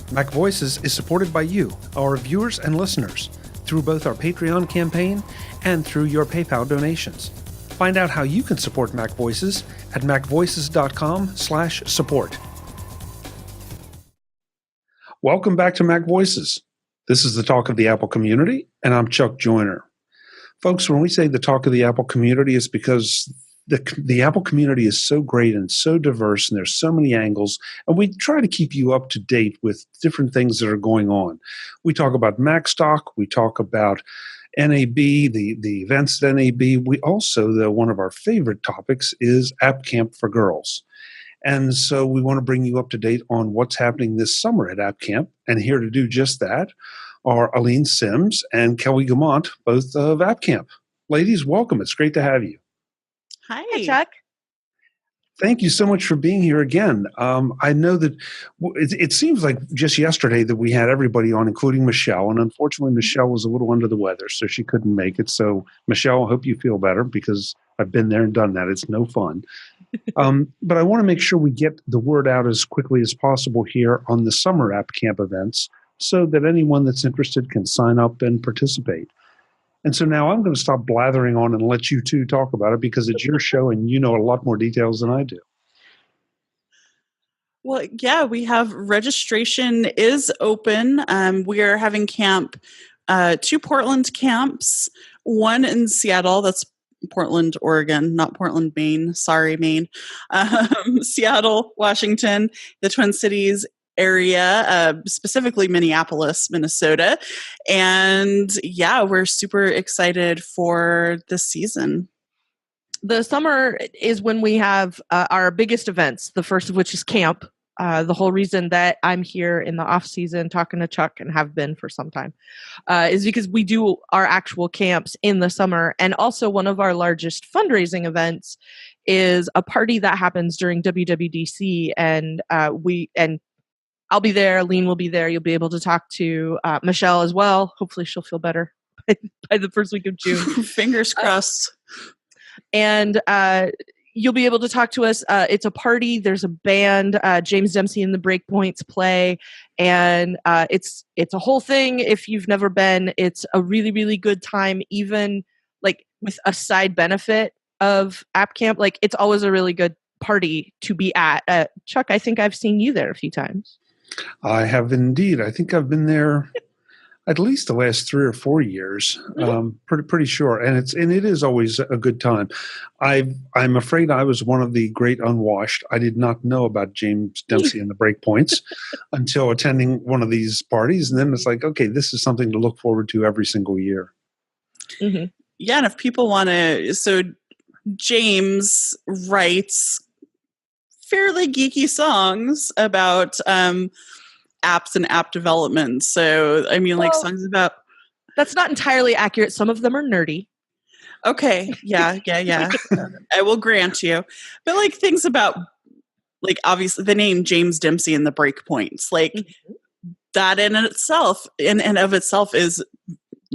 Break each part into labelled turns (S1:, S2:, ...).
S1: MacVoices is supported by you, our viewers and listeners, through both our Patreon campaign and through your PayPal donations. Find out how you can support MacVoices at macvoices.com/support. Welcome back to MacVoices. This is the talk of the Apple community, and I'm Chuck Joyner. Folks, when we say the talk of the Apple community, it's because the Apple community is so great and so diverse, and there's so many angles, and we try to keep you up to date with different things that are going on. We talk about Macstock, we talk about NAB, the events at NAB. We also, though, one of our favorite topics is App Camp for Girls. And so we want to bring you up to date on what's happening this summer at App Camp, and here to do just that are Aleen Sims and Kelly Guimont, both of App Camp. Ladies, welcome. It's great to have you.
S2: Hi, Chuck.
S1: Thank you so much for being here again. I know that it seems like just yesterday that we had everybody on, including Michelle, and unfortunately Michelle was a little under the weather, so she couldn't make it. So, Michelle, I hope you feel better because I've been there and done that. It's no fun. But I want to make sure we get the word out as quickly as possible here on the summer App Camp events so that anyone that's interested can sign up and participate. And so now I'm going to stop blathering on and let you two talk about it because it's your show and you know a lot more details than I do.
S2: Well, yeah, we have registration is open. We are having camp, 2 Portland camps, one in Seattle, that's Portland, Oregon, not Portland, Maine. Sorry, Maine. Seattle, Washington, the Twin Cities area, specifically Minneapolis, Minnesota. And yeah, we're super excited for this season.
S3: The summer is when we have our biggest events, the first of which is camp. The whole reason that I'm here in the off season talking to Chuck and have been for some time is because we do our actual camps in the summer. And also one of our largest fundraising events is a party that happens during WWDC. And I'll be there. Aleen will be there. You'll be able to talk to Michelle as well. Hopefully she'll feel better by the first week of June.
S2: Fingers crossed.
S3: And you'll be able to talk to us. It's a party. There's a band. James Dempsey and the Breakpoints play. And it's a whole thing. If you've never been, it's a really, really good time, even like with a side benefit of App Camp. Like it's always a really good party to be at. Chuck, I think I've seen you there a few times.
S1: I have indeed. I think I've been there at least the last 3 or 4 years. Pretty sure, and it is always a good time. I'm afraid I was one of the great unwashed. I did not know about James Dempsey and the Breakpoints until attending one of these parties, and then it's like, okay, this is something to look forward to every single year.
S2: Mm-hmm. Yeah, and if people want to, so James writes fairly geeky songs about apps and app development. So, I mean, like songs about...
S3: That's not entirely accurate. Some of them are nerdy.
S2: Okay. Yeah. I will grant you. But like things about, like obviously the name James Dempsey and the Breakpoints, like that in itself, in and of itself is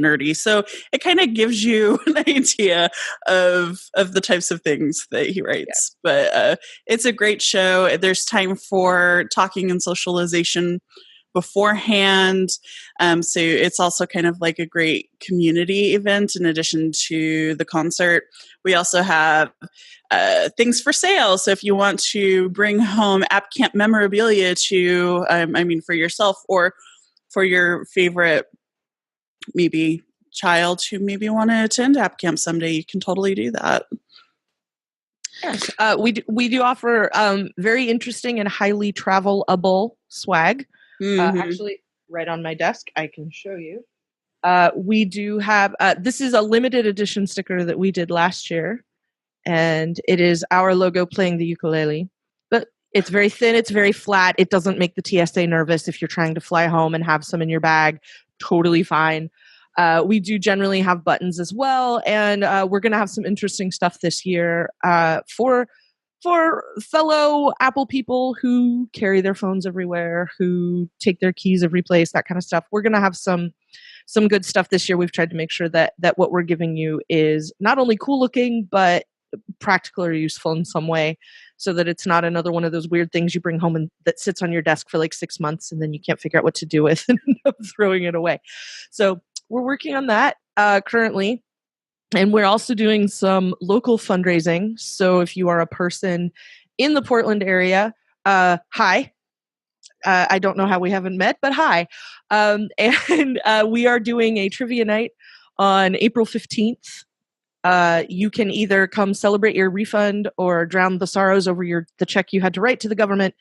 S2: nerdy. So it kind of gives you an idea of the types of things that he writes. Yeah. But it's a great show. There's time for talking and socialization beforehand. So it's also kind of like a great community event in addition to the concert. We also have things for sale. So if you want to bring home App Camp memorabilia to, for yourself or for your favorite maybe child who maybe want to attend App Camp someday, you can totally do that.
S3: Yes, we do offer very interesting and highly travelable swag. Actually, right on my desk, I can show you. We do have, this is a limited edition sticker that we did last year, and it is our logo playing the ukulele. But it's very thin, it's very flat. It doesn't make the TSA nervous if you're trying to fly home and have some in your bag. Totally fine. We do generally have buttons as well, and we're going to have some interesting stuff this year for fellow Apple people who carry their phones everywhere, who take their keys every place, that kind of stuff. We're going to have some good stuff this year. We've tried to make sure that what we're giving you is not only cool looking, but practical or useful in some way, so that it's not another one of those weird things you bring home and that sits on your desk for like 6 months and then you can't figure out what to do with and end up throwing it away. So we're working on that currently. And we're also doing some local fundraising. So if you are a person in the Portland area, hi. I don't know how we haven't met, but hi. And we are doing a trivia night on April 15th. You can either come celebrate your refund or drown the sorrows over the check you had to write to the government,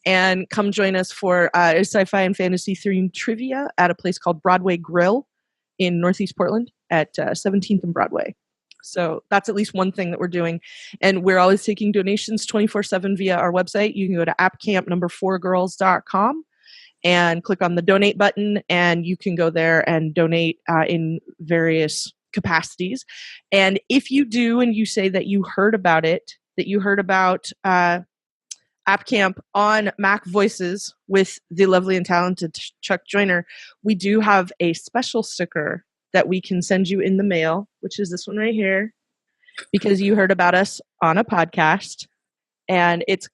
S3: and come join us for a sci-fi and fantasy themed trivia at a place called Broadway Grill in Northeast Portland at 17th and Broadway. So that's at least one thing that we're doing. And we're always taking donations 24/7 via our website. You can go to appcamp4girls.com and click on the donate button, and you can go there and donate in various capacities. And if you do, and you say that you heard about it, that you heard about App Camp on MacVoices with the lovely and talented Chuck Joyner, we do have a special sticker that we can send you in the mail, which is this one right here, because you heard about us on a podcast. And it's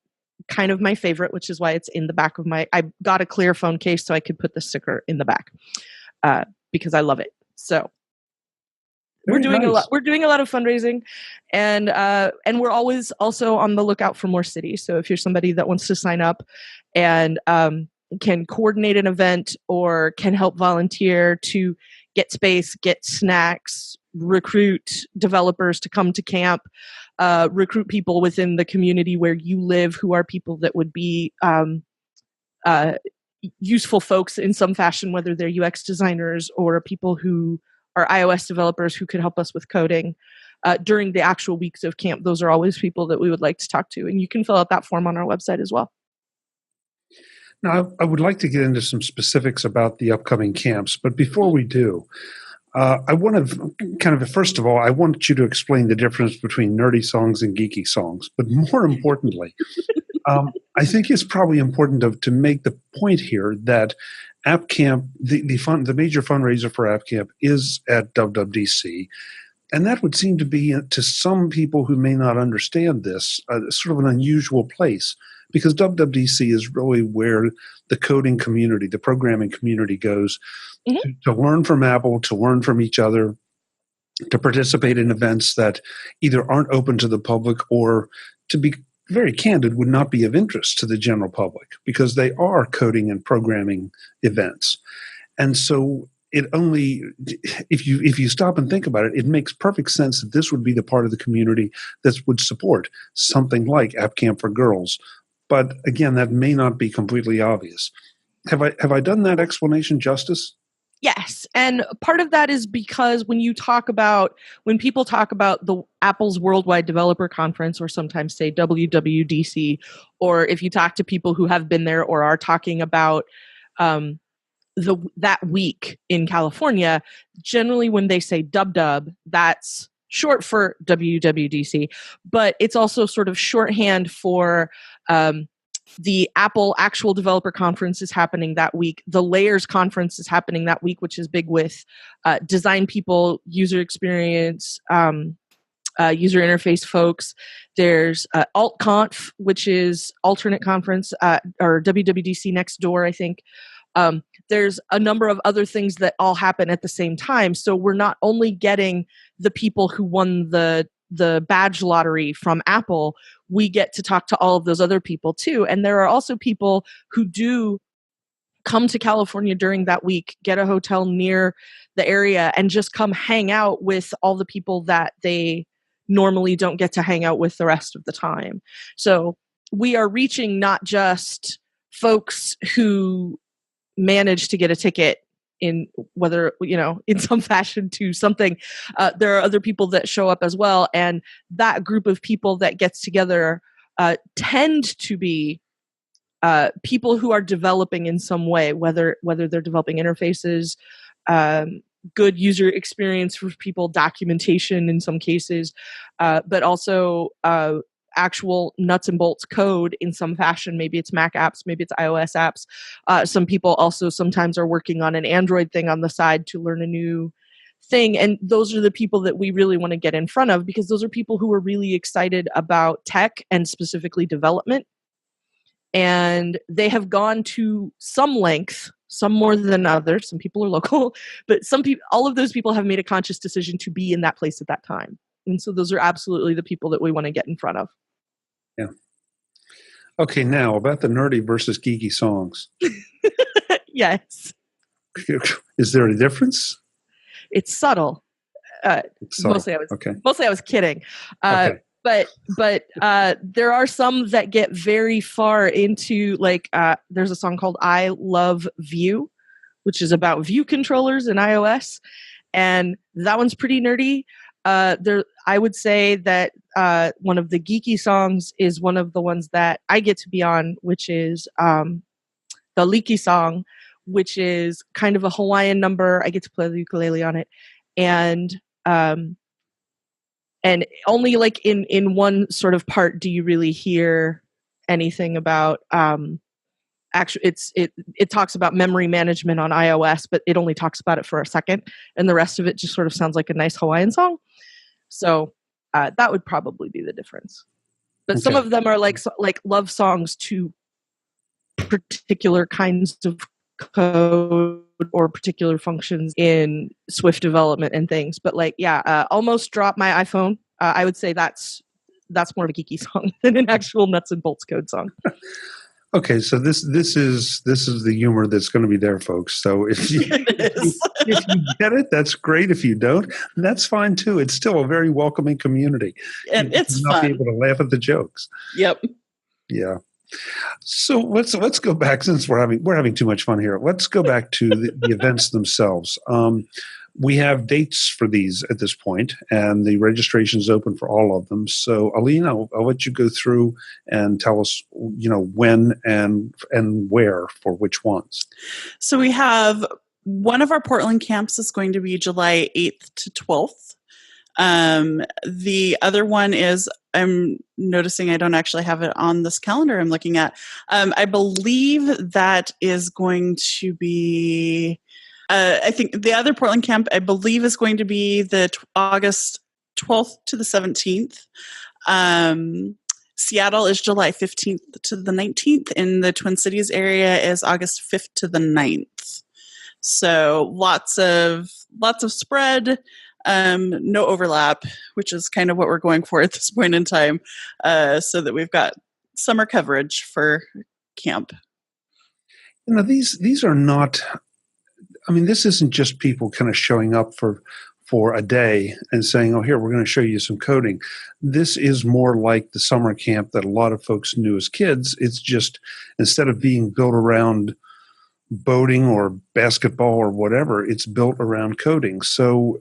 S3: kind of my favorite, which is why it's in the back of I got a clear phone case so I could put the sticker in the back because I love it. So we're doing a lot. We're doing a lot of fundraising, and we're always also on the lookout for more cities. So if you're somebody that wants to sign up and can coordinate an event or can help volunteer to get space, get snacks, recruit developers to come to camp, recruit people within the community where you live who are people that would be useful folks in some fashion, whether they're UX designers or people who are iOS developers who could help us with coding during the actual weeks of camp. Those are always people that we would like to talk to. And you can fill out that form on our website as well.
S1: Now, I would like to get into some specifics about the upcoming camps. But before we do, I want to first of all, I want you to explain the difference between nerdy songs and geeky songs. But more importantly, I think it's probably important to make the point here that App Camp, the major fundraiser for App Camp is at WWDC. And that would seem to be, to some people who may not understand this, sort of an unusual place, because WWDC is really where the coding community, the programming community goes to learn from Apple, to learn from each other, to participate in events that either aren't open to the public or, to be very candid, would not be of interest to the general public because they are coding and programming events. And so it only, if you stop and think about it, it makes perfect sense that this would be the part of the community that would support something like App Camp for Girls. But again, that may not be completely obvious. Have I done that explanation justice?
S3: Yes. And part of that is because when people talk about the Apple's Worldwide Developer Conference, or sometimes say WWDC, or if you talk to people who have been there or are talking about that week in California, generally when they say dub, that's short for WWDC, but it's also sort of shorthand for the Apple Actual Developer Conference is happening that week. The Layers Conference is happening that week, which is big with design people, user experience, user interface folks. There's AltConf, which is alternate conference, or WWDC next door, I think. There's a number of other things that all happen at the same time. So we're not only getting the people who won the badge lottery from Apple, we get to talk to all of those other people too. And there are also people who do come to California during that week, get a hotel near the area, and just come hang out with all the people that they normally don't get to hang out with the rest of the time. So we are reaching not just folks who manage to get a ticket in whether, in some fashion to something. There are other people that show up as well. And that group of people that gets together tend to be people who are developing in some way, whether they're developing interfaces, good user experience for people, documentation in some cases, but also actual nuts and bolts code in some fashion. Maybe it's Mac apps, maybe it's iOS apps. Some people also sometimes are working on an Android thing on the side to learn a new thing. And those are the people that we really want to get in front of, because those are people who are really excited about tech and specifically development. And they have gone to some length, some more than others. Some people are local, but all of those people have made a conscious decision to be in that place at that time. And so those are absolutely the people that we want to get in front of.
S1: Yeah. Okay, now about the nerdy versus geeky songs.
S3: Yes.
S1: Is there a difference?
S3: It's subtle.
S1: It's subtle.
S3: Mostly I was kidding.
S1: Okay.
S3: But there are some that get very far into, like, there's a song called I Love View, which is about view controllers in iOS. And that one's pretty nerdy. I would say that one of the geeky songs is one of the ones that I get to be on, which is the Leaky song, which is kind of a Hawaiian number. I get to play the ukulele on it. And only like in one sort of part do you really hear anything about actually it talks about memory management on iOS, but it only talks about it for a second, and the rest of it just sort of sounds like a nice Hawaiian song. So that would probably be the difference. But some of them are like love songs to particular kinds of code or particular functions in Swift development and things. But almost dropped my iPhone. I would say that's more of a geeky song than an actual nuts and bolts code song.
S1: Okay, so this is the humor that's going to be there, folks. So if you get it, that's great. If you don't, that's fine too. It's still a very welcoming community,
S2: and it's
S1: not
S2: fun.
S1: Be able to laugh at the jokes.
S2: Yep.
S1: Yeah. So let's go back, since we're having too much fun here. Let's go back to the events themselves. We have dates for these at this point, and the registration is open for all of them. So, Aleen, I'll let you go through and tell us, when and where for which ones.
S2: So we have one of our Portland camps is going to be July 8th to 12th. The other one is, I'm noticing I don't actually have it on this calendar I'm looking at. I believe that is going to be, I think the other Portland camp, I believe, is going to be the August 12th to the 17th. Seattle is July 15th to the 19th. In the Twin Cities area is August 5th to the 9th. So lots of spread. No overlap, which is kind of what we're going for at this point in time, so that we've got summer coverage for camp.
S1: These are not, this isn't just people kind of showing up for a day and saying, oh, here, we're going to show you some coding. This is more like the summer camp that a lot of folks knew as kids. It's just, instead of being built around boating or basketball or whatever, it's built around coding. So,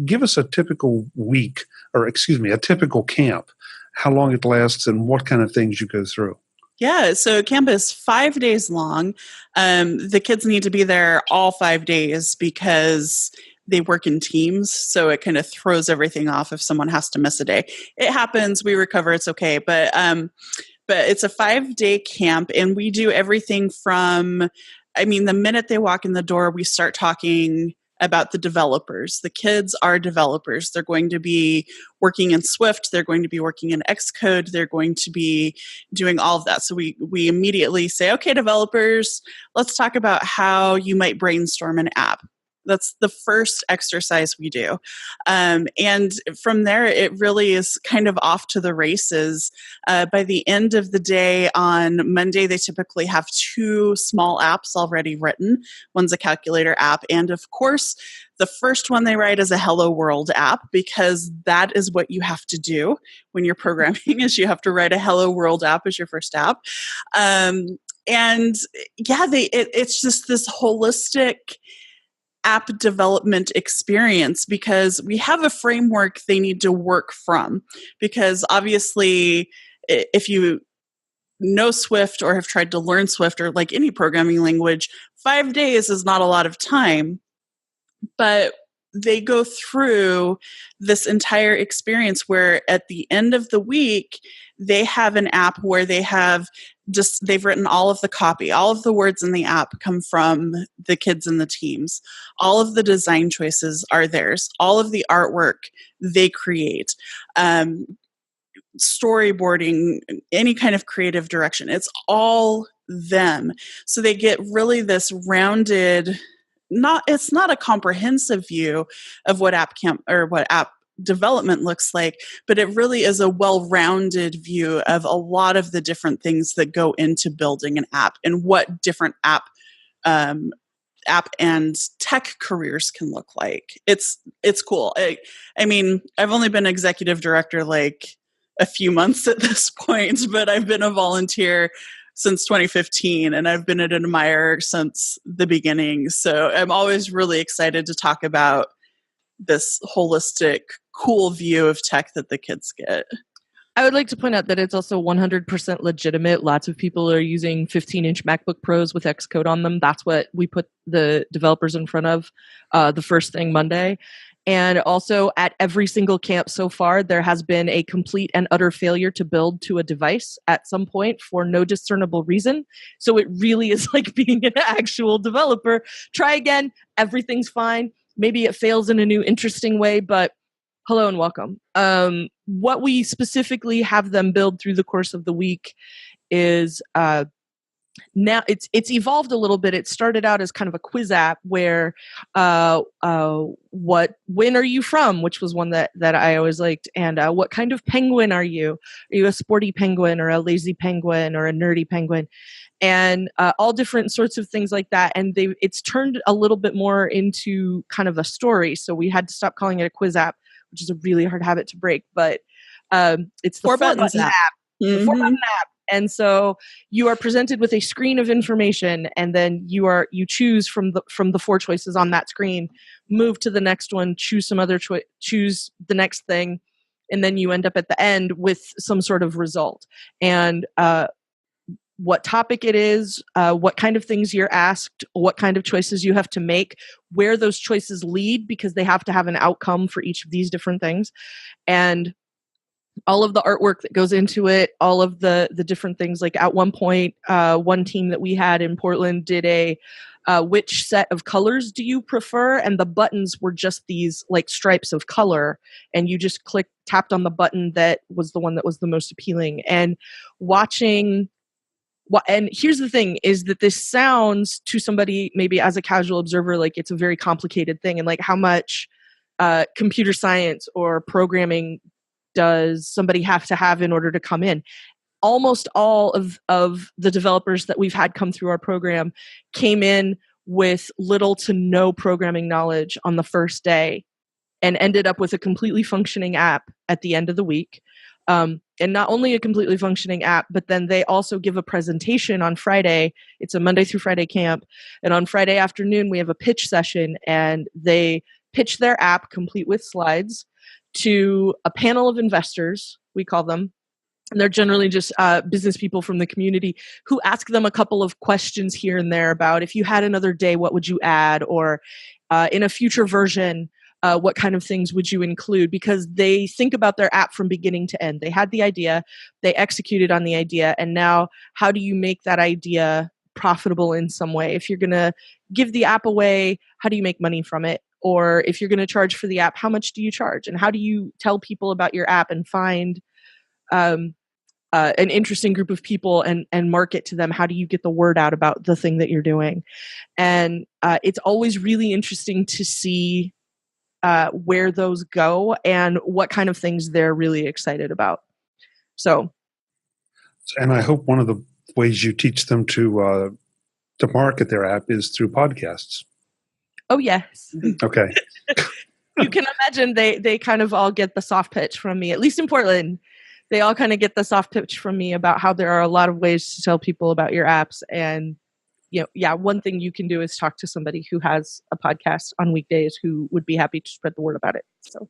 S1: give us a typical week, or a typical camp, how long it lasts and what kind of things you go through.
S2: Yeah, so camp is 5 days long. The kids need to be there all 5 days because they work in teams, so it kind of throws everything off if someone has to miss a day. It happens, we recover, it's okay. But it's a 5-day camp, and we do everything from, the minute they walk in the door, we start talking about the developers. The kids are developers. They're going to be working in Swift. They're going to be working in Xcode. They're going to be doing all of that. So we immediately say, okay, developers, let's talk about how you might brainstorm an app. That's the first exercise we do. And from there, it really is kind of off to the races. By the end of the day on Monday, they typically have 2 small apps already written. One's a calculator app. And of course, the first one they write is a Hello World app, because that is what you have to do when you're programming, is you have to write a Hello World app as your first app. It's just this holistic app development experience, because we have a framework they need to work from. Because obviously, if you know Swift or have tried to learn Swift, or like any programming language, 5 days is not a lot of time. But they go through this entire experience where at the end of the week, they have an app where they've written all of the copy. All of the words in the app come from the kids and the teams. All of the design choices are theirs. All of the artwork they create. Storyboarding, any kind of creative direction. It's all them. So they get really this rounded, it's not a comprehensive view of what app development looks like, but it really is a well-rounded view of a lot of the different things that go into building an app and what different app and tech careers can look like. It's cool. I mean, I've only been executive director like a few months at this point, but I've been a volunteer since 2015, and I've been an admirer since the beginning. So I'm always really excited to talk about this holistic, cool view of tech that the kids get.
S3: I would like to point out that it's also 100% legitimate. Lots of people are using 15-inch MacBook Pros with Xcode on them. That's what we put the developers in front of the first thing Monday. And also at every single camp so far, there has been a complete and utter failure to build to a device at some point for no discernible reason. So it really is like being an actual developer. Try again. Everything's fine. Maybe it fails in a new, interesting way, but hello and welcome. What we specifically have them build through the course of the week is now it's evolved a little bit. It started out as kind of a quiz app where when are you from, which was one that I always liked, and what kind of penguin are you? Are you a sporty penguin or a lazy penguin or a nerdy penguin? And all different sorts of things like that. And it's turned a little bit more into kind of a story. So we had to stop calling it a quiz app, which is a really hard habit to break. But it's the 4-button app. The 4-button app. And so you are presented with a screen of information, and then you choose from the 4 choices on that screen, move to the next one, choose some other choose the next thing, and then you end up at the end with some sort of result. And what topic it is, what kind of things you're asked, what kind of choices you have to make, where those choices lead, because they have to have an outcome for each of these different things, and all of the artwork that goes into it, all of the different things. Like at one point, one team that we had in Portland did a which set of colors do you prefer? And the buttons were just these like stripes of color, and you just tapped on the button that was the one that was the most appealing. And and here's the thing, is that this sounds to somebody maybe as a casual observer like it's a very complicated thing, and like how much computer science or programming does somebody have to have in order to come in? Almost all of the developers that we've had come through our program came in with little to no programming knowledge on the first day and ended up with a completely functioning app at the end of the week. And not only a completely functioning app, but then they also give a presentation on Friday. It's a Monday through Friday camp. And on Friday afternoon, we have a pitch session, and they pitch their app complete with slides to a panel of investors, we call them. And they're generally just business people from the community who ask them a couple of questions here and there about, if you had another day, what would you add? Or in a future version, what kind of things would you include? Because they think about their app from beginning to end. They had the idea, they executed on the idea, and now how do you make that idea profitable in some way? If you're going to give the app away, how do you make money from it? Or if you're going to charge for the app, how much do you charge? And how do you tell people about your app and find an interesting group of people and market to them? How do you get the word out about the thing that you're doing? And it's always really interesting to see where those go and what kind of things they're really excited about.
S1: And I hope one of the ways you teach them to market their app is through podcasts.
S3: Oh, yes.
S1: Okay.
S3: You can imagine they kind of all get the soft pitch from me, at least in Portland. They all kind of get the soft pitch from me about how there are a lot of ways to tell people about your apps. And, one thing you can do is talk to somebody who has a podcast on weekdays who would be happy to spread the word about it. So,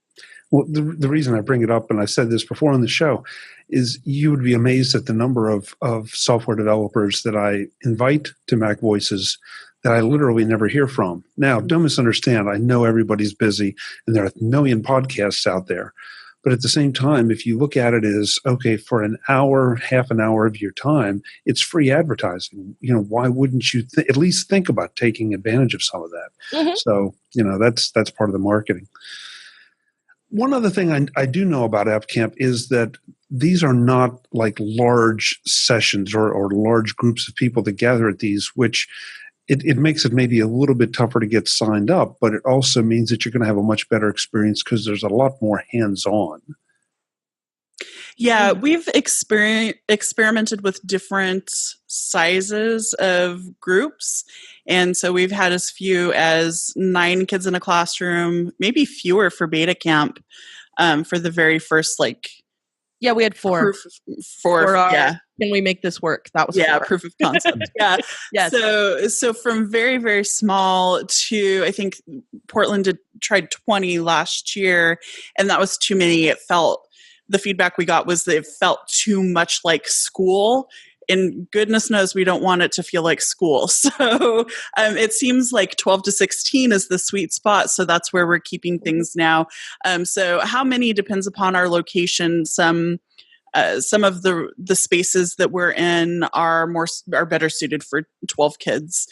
S1: well, the reason I bring it up, and I said this before on the show, is you would be amazed at the number of software developers that I invite to MacVoices that I literally never hear from. Now, don't misunderstand. I know everybody's busy and there are a million podcasts out there. But at the same time, if you look at it as, okay, for an hour, half an hour of your time, it's free advertising. Why wouldn't you at least think about taking advantage of some of that? Mm-hmm. So, that's part of the marketing. One other thing I do know about App Camp is that these are not like large sessions or large groups of people that gather at these, which it makes it maybe a little bit tougher to get signed up, but it also means that you're going to have a much better experience because there's a lot more hands-on.
S2: Yeah, we've experimented with different sizes of groups. And so we've had as few as 9 kids in a classroom, maybe fewer for beta camp for the very first,
S3: yeah, we had 4.
S2: Yeah.
S3: Can we make this work? That was 4.
S2: Proof of concept. Yeah.
S3: Yes.
S2: So from very, very small to, I think Portland tried 20 last year, and that was too many. The feedback we got was that it felt too much like school. And goodness knows we don't want it to feel like school. So it seems like 12 to 16 is the sweet spot. So that's where we're keeping things now. So how many depends upon our location. Some of the spaces that we're in are better suited for 12 kids.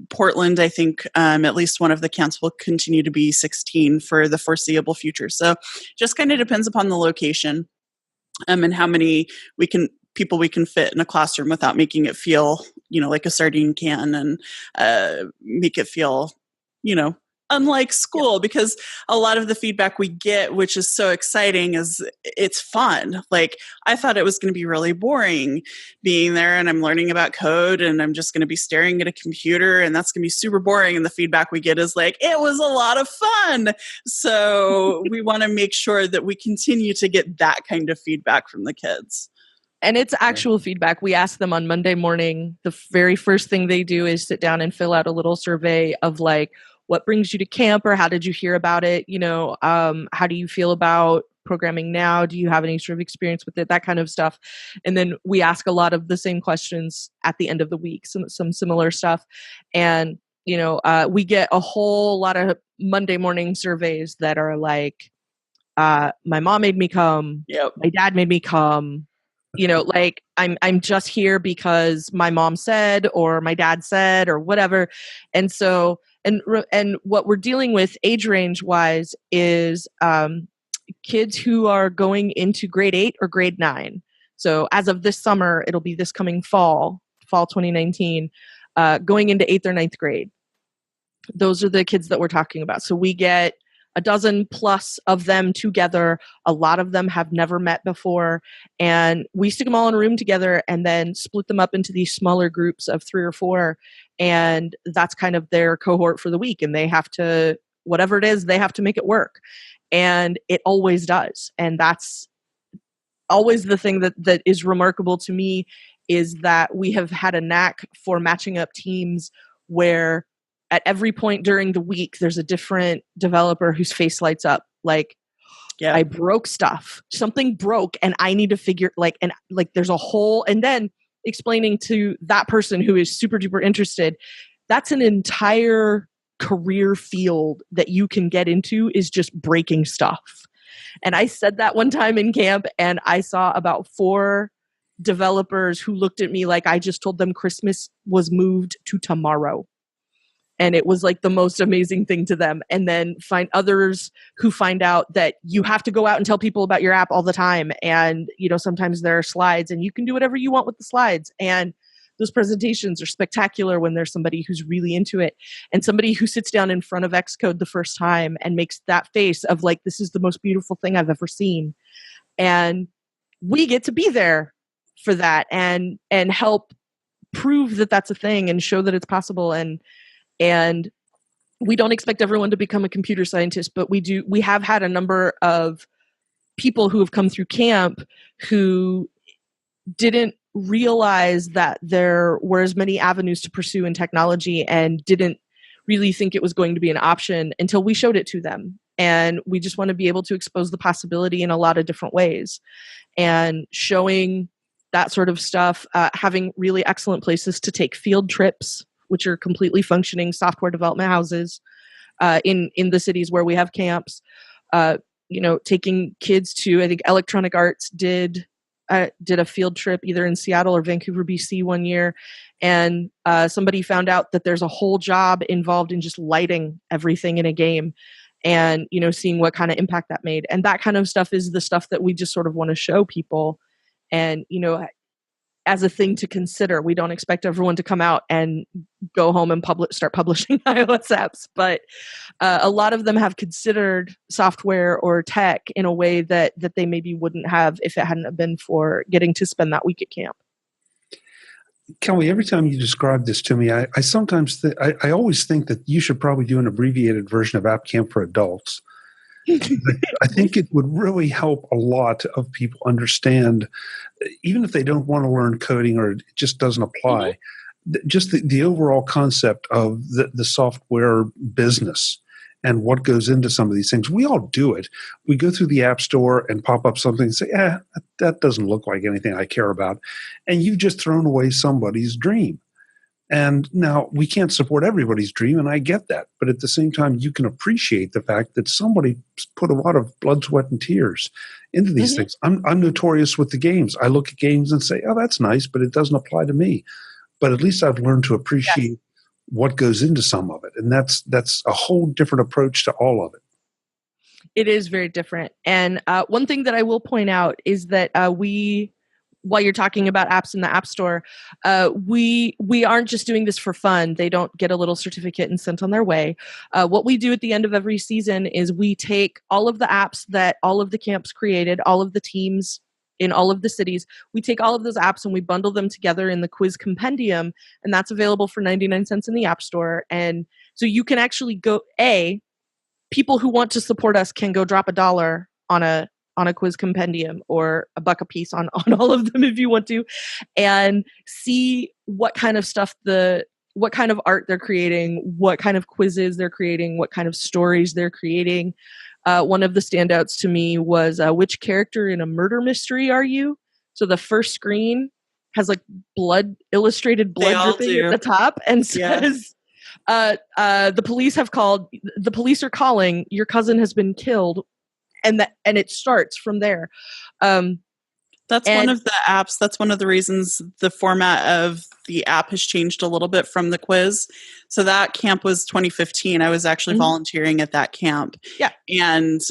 S2: Portland, I think at least one of the camps will continue to be 16 for the foreseeable future. So just kind of depends upon the location and how many people we can fit in a classroom without making it feel, like a sardine can, and make it feel, unlike school, because a lot of the feedback we get, which is so exciting, is it's fun. Like, I thought it was going to be really boring being there, and I'm learning about code, and I'm just going to be staring at a computer, and that's going to be super boring. And the feedback we get is like, it was a lot of fun. So we want to make sure that we continue to get that kind of feedback from the kids.
S3: And it's actual feedback. We ask them on Monday morning. The very first thing they do is sit down and fill out a little survey of what brings you to camp, or how did you hear about it? How do you feel about programming now? Do you have any sort of experience with it? That kind of stuff. And then we ask a lot of the same questions at the end of the week, some similar stuff. And, we get a whole lot of Monday morning surveys that are like, my mom made me come.
S2: Yep.
S3: My dad made me come. I'm just here because my mom said, or my dad said, or whatever. And so, and what we're dealing with age range wise is kids who are going into grade 8 or grade 9. So as of this summer, it'll be this coming fall 2019, going into 8th or 9th grade. Those are the kids that we're talking about. So we get a dozen plus of them together. A lot of them have never met before. And we stick them all in a room together and then split them up into these smaller groups of 3 or 4. And that's kind of their cohort for the week. And they have to, whatever it is, they have to make it work. And it always does. And that's always the thing that is remarkable to me, is that we have had a knack for matching up teams where at every point during the week, there's a different developer whose face lights up. Like, I broke stuff. Something broke, and I need to figure, there's a whole, and then explaining to that person who is super duper interested, that's an entire career field that you can get into, is just breaking stuff. And I said that one time in camp, and I saw about 4 developers who looked at me like I just told them Christmas was moved to tomorrow. And it was like the most amazing thing to them. And then find others who find out that you have to go out and tell people about your app all the time. And, sometimes there are slides and you can do whatever you want with the slides. And those presentations are spectacular when there's somebody who's really into it, and somebody who sits down in front of Xcode the first time and makes that face of like, this is the most beautiful thing I've ever seen. And we get to be there for that and help prove that that's a thing and show that it's possible. And we don't expect everyone to become a computer scientist, but we have had a number of people who have come through camp who didn't realize that there were as many avenues to pursue in technology, and didn't really think it was going to be an option until we showed it to them. And we just want to be able to expose the possibility in a lot of different ways, and showing that sort of stuff, having really excellent places to take field trips, which are completely functioning software development houses in the cities where we have camps. Taking kids to, I think Electronic Arts did a field trip either in Seattle or Vancouver, BC one year. And somebody found out that there's a whole job involved in just lighting everything in a game and, seeing what kind of impact that made. And that kind of stuff is the stuff that we just sort of want to show people. And, as a thing to consider, we don't expect everyone to come out and go home and start publishing iOS apps. But a lot of them have considered software or tech in a way that they maybe wouldn't have if it hadn't been for getting to spend that week at camp.
S1: Kelly, every time you describe this to me, I sometimes I always think that you should probably do an abbreviated version of App Camp for adults. I think it would really help a lot of people understand, even if they don't want to learn coding or it just doesn't apply, just the overall concept of the software business and what goes into some of these things. We all do it. We go through the App Store and pop up something and say, that doesn't look like anything I care about. And you've just thrown away somebody's dream. And now we can't support everybody's dream, and I get that. But at the same time, you can appreciate the fact that somebody put a lot of blood, sweat, and tears into these things. I'm notorious with the games. I look at games and say, oh, that's nice, but it doesn't apply to me. But at least I've learned to appreciate what goes into some of it. And that's a whole different approach to all of it.
S3: It is very different. And one thing that I will point out is that while you're talking about apps in the App Store, we aren't just doing this for fun. They don't get a little certificate and sent on their way. What we do at the end of every season is we take all of the apps that all of the camps created, all of the teams in all of the cities. We take all of those apps and we bundle them together in the quiz compendium, and that's available for 99 cents in the App Store. And so you can actually go, people who want to support us can go drop $1 on a quiz compendium or $1 a piece on all of them if you want to, and see what kind of stuff what kind of art they're creating, what kind of quizzes they're creating, what kind of stories they're creating. One of the standouts to me was which character in a murder mystery are you? So the first screen has like illustrated blood dripping at the top and says, the police are calling, your cousin has been killed. And it starts from there.
S2: That's one of the apps. That's one of the reasons the format of the app has changed a little bit from the quiz. So that camp was 2015. I was actually volunteering at that camp.
S3: Yeah.
S2: And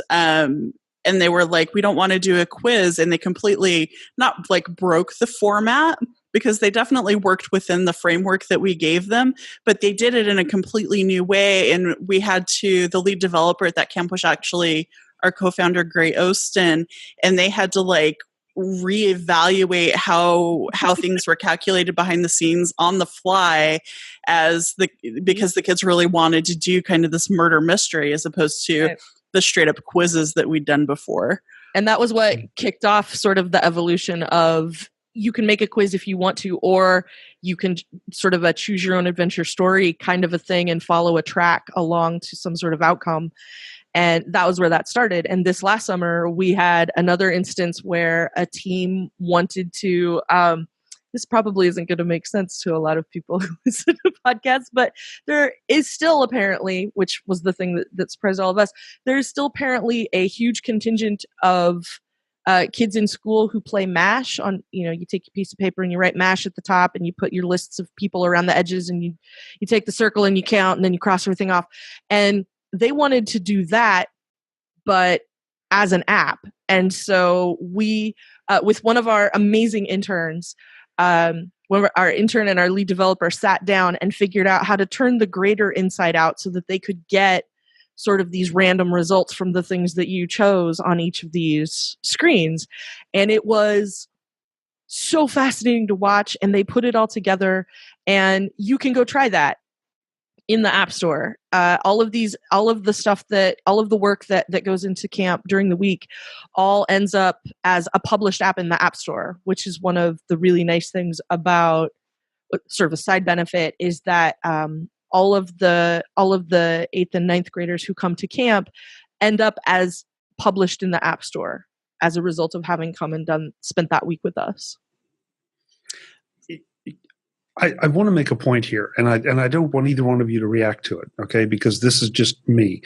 S2: they were like, we don't want to do a quiz. And they completely not like broke the format, because they definitely worked within the framework that we gave them, but they did it in a completely new way. And we had the lead developer at that camp was actually our co-founder, Gray Ostin, and they had to like reevaluate how things were calculated behind the scenes on the fly because the kids really wanted to do kind of this murder mystery as opposed to the straight up quizzes that we'd done before.
S3: And that was what kicked off sort of the evolution of you can make a quiz if you want to, or you can sort of choose your own adventure story kind of a thing and follow a track along to some sort of outcome. And that was where that started. And this last summer, we had another instance where a team wanted to, this probably isn't going to make sense to a lot of people who listen to podcasts, but there is still apparently, which was the thing that surprised all of us, there's still apparently a huge contingent of kids in school who play MASH on, you take a piece of paper and you write MASH at the top and you put your lists of people around the edges and you take the circle and you count and then you cross everything off. And they wanted to do that, but as an app. And so we, with one of our amazing interns, our intern and our lead developer sat down and figured out how to turn the grader inside out so that they could get sort of these random results from the things that you chose on each of these screens. And it was so fascinating to watch, and they put it all together, and you can go try that in the App Store. All of the work that goes into camp during the week all ends up as a published app in the App Store, which is one of the really nice things about sort of a side benefit is that all of the 8th and 9th graders who come to camp end up as published in the App Store as a result of having come and spent that week with us.
S1: I want to make a point here, and I don't want either one of you to react to it, okay? Because this is just me.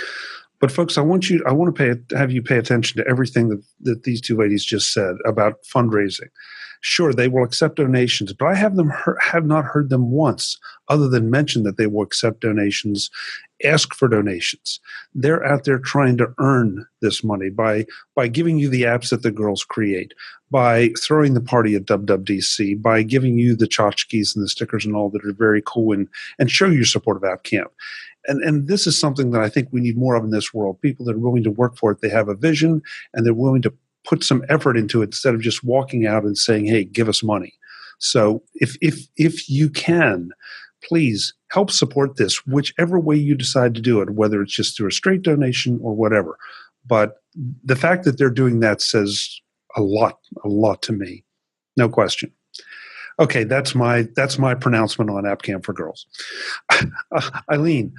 S1: But folks, I want to have you pay attention to everything that these two ladies just said about fundraising. Sure, they will accept donations, but I have not heard them once, other than mention that they will accept donations, ask for donations. They're out there trying to earn this money by giving you the apps that the girls create, by throwing the party at WWDC, by giving you the tchotchkes and the stickers and all that are very cool and show your support of App Camp. And this is something that I think we need more of in this world. People that are willing to work for it. They have a vision and they're willing to put some effort into it instead of just walking out and saying, hey, give us money. So if you can, please help support this, whichever way you decide to do it, whether it's just through a straight donation or whatever. But the fact that they're doing that says a lot to me. No question. Okay, that's my pronouncement on App Camp for Girls. Aleen,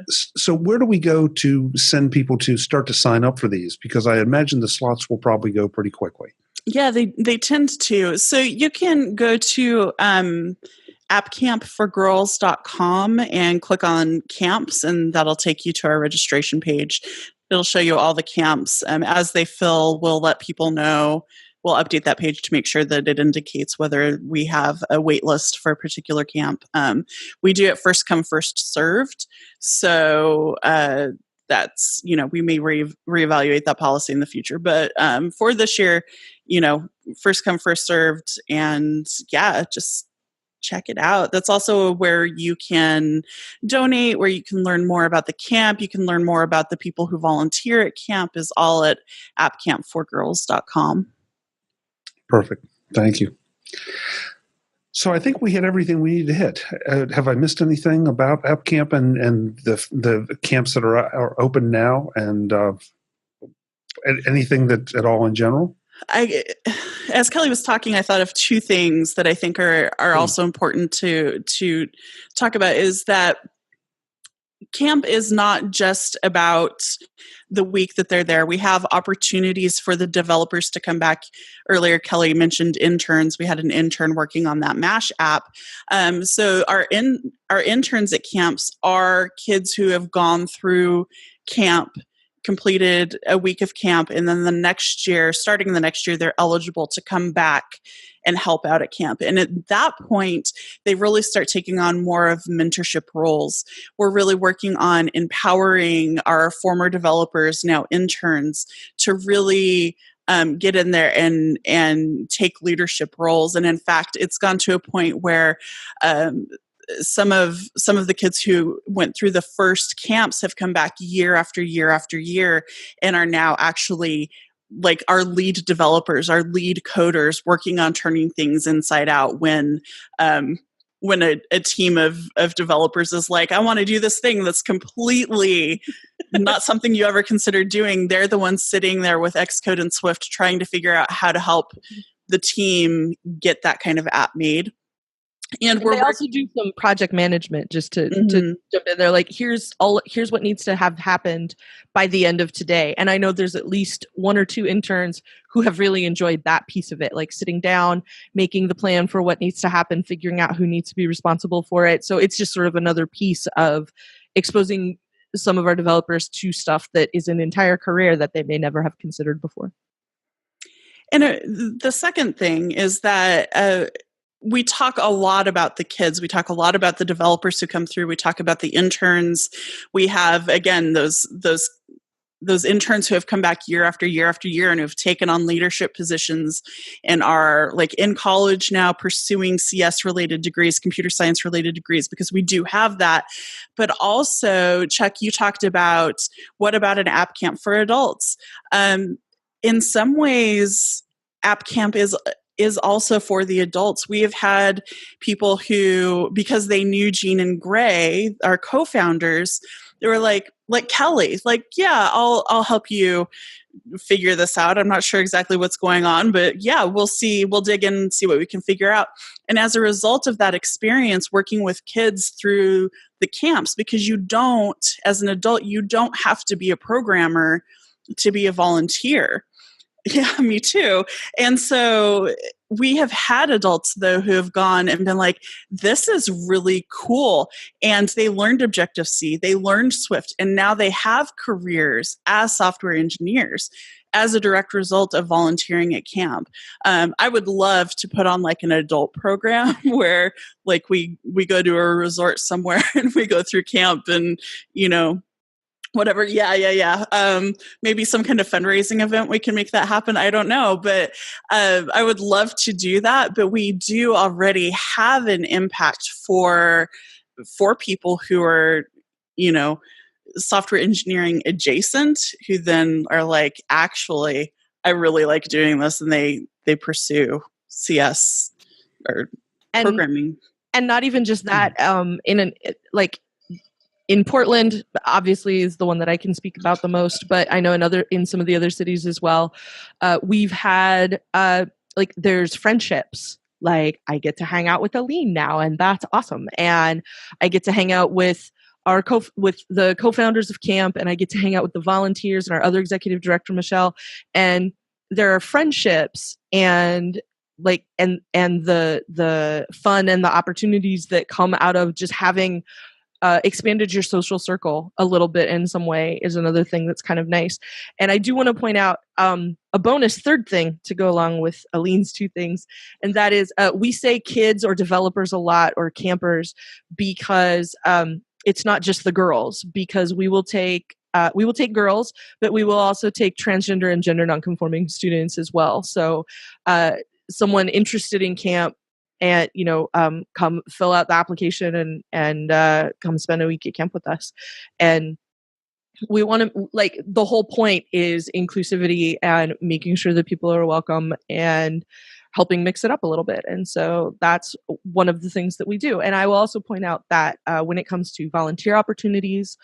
S1: so where do we go to send people to start to sign up for these? Because I imagine the slots will probably go pretty quickly.
S2: Yeah, they tend to. So you can go to appcampforgirls.com and click on camps, and that'll take you to our registration page. It'll show you all the camps. As they fill, we'll let people know. We'll update that page to make sure that it indicates whether we have a wait list for a particular camp. We do it first come, first served. So that's, we may reevaluate that policy in the future. But for this year, first come, first served. And just check it out. That's also where you can donate, where you can learn more about the camp. You can learn more about the people who volunteer at camp, is all at appcampforgirls.com.
S1: Perfect. Thank you. So I think we hit everything we need to hit. Have I missed anything about App Camp and the camps that are open now, and anything that at all in general?
S2: As Kelly was talking, I thought of two things that I think are also important to talk about. Is that camp is not just about the week that they're there. We have opportunities for the developers to come back. Earlier, Kelly mentioned interns. We had an intern working on that MASH app. So our interns at camps are kids who have gone through camp, completed a week of camp, and then starting the next year, they're eligible to come back and help out at camp. And at that point, they really start taking on more of mentorship roles. We're really working on empowering our former developers, now interns, to really get in there and take leadership roles. And in fact, it's gone to a point where some of the kids who went through the first camps have come back year after year after year and are now actually like our lead developers, our lead coders, working on turning things inside out when a team of developers is like, I want to do this thing that's completely not something you ever considered doing. They're the ones sitting there with Xcode and Swift trying to figure out how to help the team get that kind of app made. And
S3: they also do some project management just to jump in there. Like, here's what needs to have happened by the end of today. And I know there's at least one or two interns who have really enjoyed that piece of it, like sitting down, making the plan for what needs to happen, figuring out who needs to be responsible for it. So it's just sort of another piece of exposing some of our developers to stuff that is an entire career that they may never have considered before.
S2: And the second thing is that we talk a lot about the kids. We talk a lot about the developers who come through. We talk about the interns. We have, again, those interns who have come back year after year after year and who have taken on leadership positions and are like in college now pursuing CS-related degrees, computer science-related degrees, because we do have that. But also, Chuck, you talked about, what about an app camp for adults? In some ways, app camp is also for the adults. We have had people who, because they knew Gene and Gray, our co-founders, they were like Kelly, like, yeah, I'll help you figure this out. I'm not sure exactly what's going on, but yeah, we'll dig in and see what we can figure out. And as a result of that experience working with kids through the camps, because as an adult, you don't have to be a programmer to be a volunteer. Yeah, me too. And so we have had adults, though, who have gone and been like, this is really cool. And they learned Objective-C, they learned Swift, and now they have careers as software engineers as a direct result of volunteering at camp. I would love to put on like an adult program where like we go to a resort somewhere and we go through camp and, whatever. Yeah. Maybe some kind of fundraising event, we can make that happen. I don't know, but I would love to do that. But we do already have an impact for people who are, software engineering adjacent, who then are like, actually, I really like doing this, and they pursue CS or programming.
S3: And not even just that, in Portland, obviously, is the one that I can speak about the most, but I know in some of the other cities as well, we've had there's friendships. Like, I get to hang out with Aleen now, and that's awesome. And I get to hang out with with the co-founders of camp, and I get to hang out with the volunteers and our other executive director, Michelle. And there are friendships and the fun and the opportunities that come out of just having expanded your social circle a little bit in some way is another thing that's kind of nice. And I do want to point out a bonus third thing to go along with Aleen's two things, and that is we say kids or developers a lot, or campers, because it's not just the girls, because we will take girls, but we will also take transgender and gender nonconforming students as well. So someone interested in camp, and come fill out the application and come spend a week at camp with us. And we want to, the whole point is inclusivity and making sure that people are welcome and helping mix it up a little bit. And so that's one of the things that we do. And I will also point out that when it comes to volunteer opportunities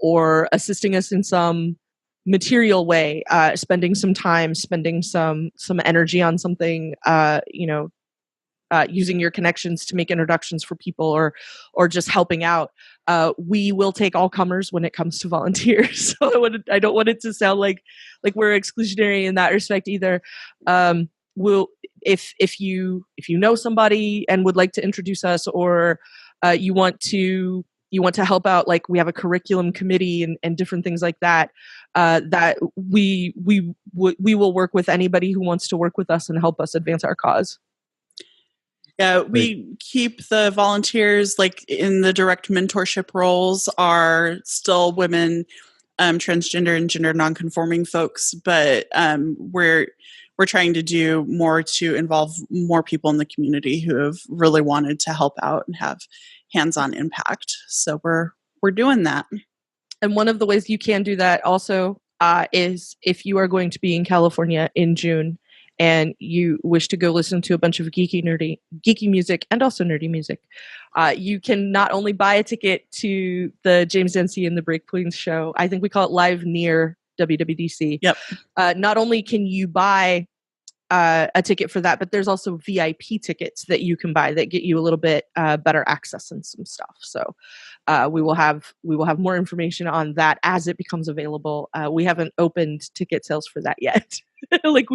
S3: or assisting us in some material way, spending some time, spending some energy on something, using your connections to make introductions for people, or just helping out, we will take all comers when it comes to volunteers. So I don't want it to sound like we're exclusionary in that respect either. We'll, if you know somebody and would like to introduce us, or you want to help out, like we have a curriculum committee and different things like that, that we will work with anybody who wants to work with us and help us advance our cause.
S2: Yeah, we keep the volunteers in the direct mentorship roles are still women, transgender and gender nonconforming folks, but we're trying to do more to involve more people in the community who have really wanted to help out and have hands-on impact. So we're doing that.
S3: And one of the ways you can do that also is if you are going to be in California in June, and you wish to go listen to a bunch of geeky music and also nerdy music, you can not only buy a ticket to the James Dempsey and the Breakpoints show, I think we call it Live Near WWDC.
S2: Yep.
S3: Not only can you buy a ticket for that, but there's also VIP tickets that you can buy that get you a little bit better access and some stuff. So we will have more information on that as it becomes available. We haven't opened ticket sales for that yet. We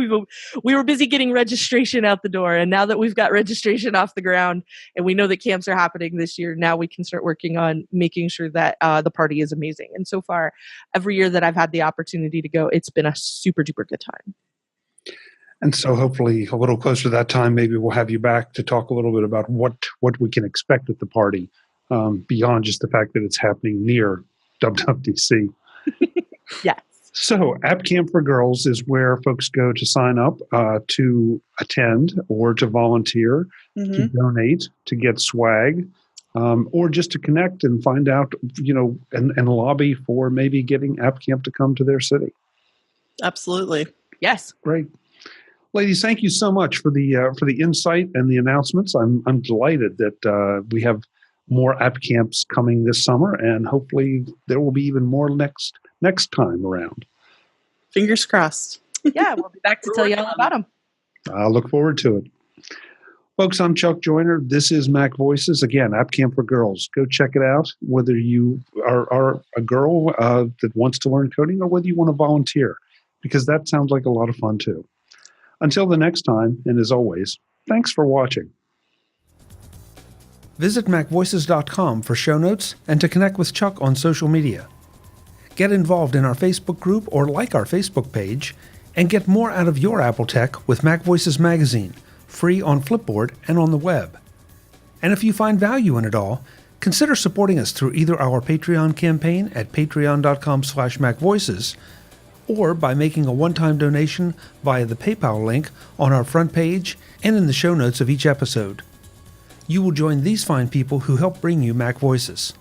S3: were busy getting registration out the door, and now that we've got registration off the ground and we know that camps are happening this year, now we can start working on making sure that the party is amazing. And so far, every year that I've had the opportunity to go, it's been a super duper good time.
S1: And so hopefully a little closer to that time, maybe we'll have you back to talk a little bit about what we can expect at the party, beyond just the fact that it's happening near WWDC.
S3: Yes.
S1: So App Camp for Girls is where folks go to sign up to attend or to volunteer, to donate, to get swag, or just to connect and find out, and lobby for maybe getting App Camp to come to their city.
S2: Absolutely.
S3: Yes.
S1: Great. Ladies, thank you so much for the insight and the announcements. I'm delighted that we have more app camps coming this summer, and hopefully there will be even more next time around.
S2: Fingers crossed.
S3: Yeah, we'll be back to tell you all about them.
S1: I look forward to it. Folks, I'm Chuck Joyner. This is MacVoices. Again, App Camp for Girls. Go check it out, whether you are a girl that wants to learn coding or whether you want to volunteer, because that sounds like a lot of fun too. Until the next time, and as always, Thanks for watching. Visit MacVoices.com for show notes and to connect with Chuck on social media. Get involved in our Facebook group or like our Facebook page, and get more out of your Apple tech with MacVoices Magazine, free on Flipboard and on the web. And if you find value in it all, consider supporting us through either our Patreon campaign at patreon.com/MacVoices or by making a one-time donation via the PayPal link on our front page and in the show notes of each episode. You will join these fine people who help bring you Mac Voices.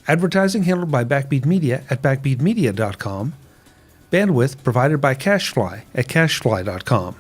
S1: Advertising handled by Backbeat Media at backbeatmedia.com. Bandwidth provided by CacheFly at cachefly.com.